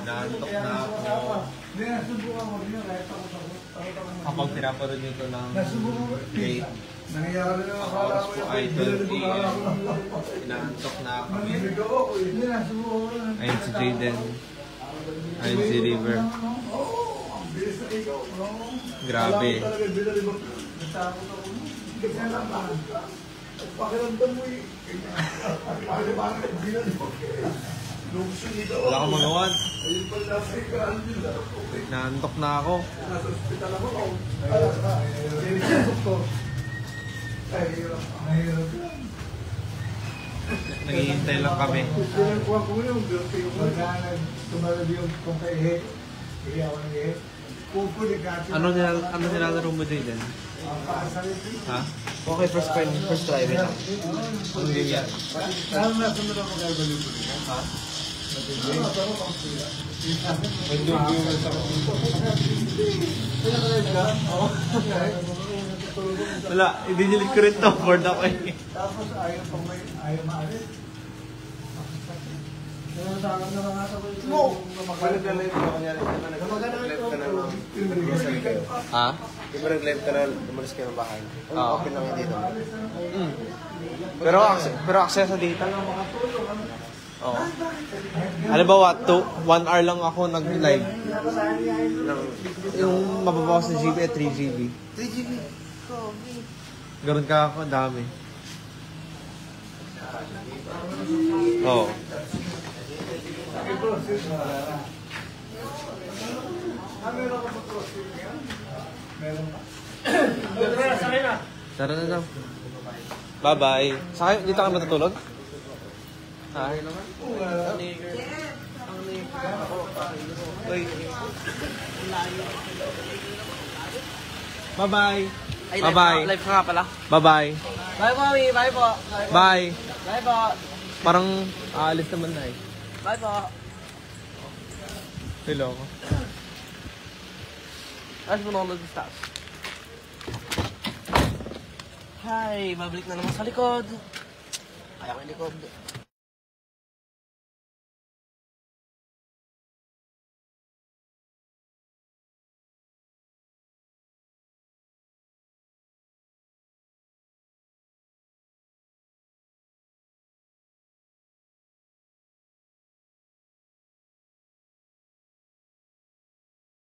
Naantok na ako. Kapag pinaparod nyo ito ng late, oras po ay 12 p.m. Inaantok na ako. Ayun si Jaden. Ayun si River. Grabe. Wala kang magawa. Naantok na ako. Naghihintay lang kami. Ano nilalaro mo din? Ha? Okay, first try. Wait lang. Ano game yan? Ha? Wala, i-delete ko rin to. Bored ako eh. Tapos ayaw maalit. Ha? Di ba nag-live ka na, umalis kayo ng bahay? Okay lang yung dito. Pero access sa data lang. Oo. Halimbawa, 1 hour lang ako nag-live. Yung mababawas na GB at 3 GB. 3 GB? Garon ka ako, dami. Oo. Tara na daw. Bye-bye. Dito ka matutulog? Ha? Bye-bye. Bye-bye. Live ka nga pala. Bye-bye. Bye po, Mami. Bye po. Bye. Bye po. Parang aalis naman na eh. Bye po. Hello ko. Tapos mo naman mag-stop. Hi, babalik na naman sa likod. Kaya ko yung likod.